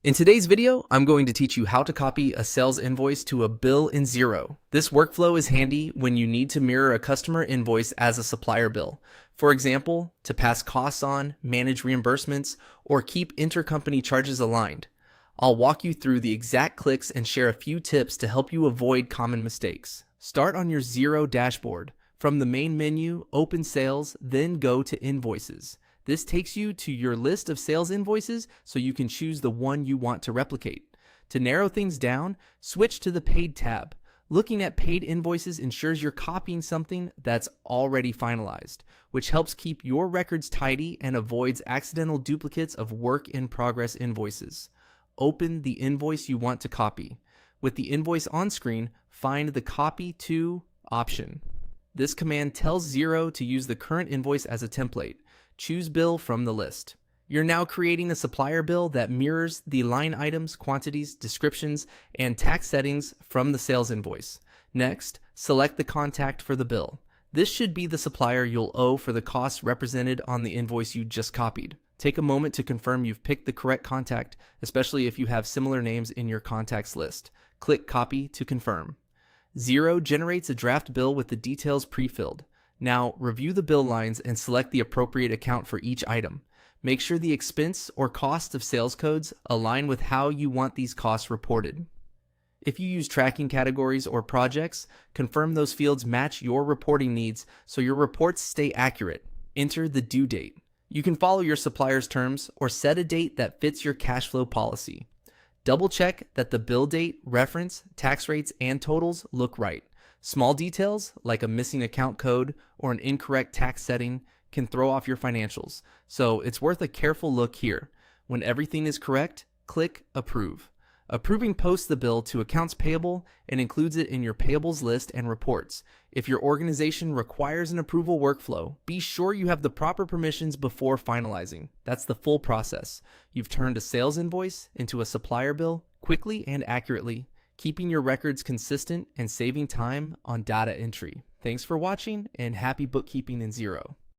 In today's video, I'm going to teach you how to copy a sales invoice to a bill in Xero. This workflow is handy when you need to mirror a customer invoice as a supplier bill. For example, to pass costs on, manage reimbursements, or keep intercompany charges aligned. I'll walk you through the exact clicks and share a few tips to help you avoid common mistakes. Start on your Xero dashboard. From the main menu, open Sales, then go to Invoices. This takes you to your list of sales invoices so you can choose the one you want to replicate. To narrow things down, switch to the Paid tab. Looking at paid invoices ensures you're copying something that's already finalized, which helps keep your records tidy and avoids accidental duplicates of work-in-progress invoices. Open the invoice you want to copy. With the invoice on screen, find the Copy To option. This command tells Xero to use the current invoice as a template. Choose bill from the list. You're now creating a supplier bill that mirrors the line items, quantities, descriptions, and tax settings from the sales invoice. Next, select the contact for the bill. This should be the supplier you'll owe for the costs represented on the invoice you just copied. Take a moment to confirm you've picked the correct contact, especially if you have similar names in your contacts list. Click Copy to confirm. Xero generates a draft bill with the details pre-filled. Now, review the bill lines and select the appropriate account for each item. Make sure the expense or cost of sales codes align with how you want these costs reported. If you use tracking categories or projects, confirm those fields match your reporting needs so your reports stay accurate. Enter the due date. You can follow your supplier's terms or set a date that fits your cash flow policy. Double check that the bill date, reference, tax rates, and totals look right. Small details, like a missing account code or an incorrect tax setting, can throw off your financials, so it's worth a careful look here. When everything is correct, click Approve. Approving posts the bill to accounts payable and includes it in your payables list and reports. If your organization requires an approval workflow, be sure you have the proper permissions before finalizing. That's the full process. You've turned a sales invoice into a supplier bill quickly and accurately, keeping your records consistent and saving time on data entry. Thanks for watching and happy bookkeeping in Xero.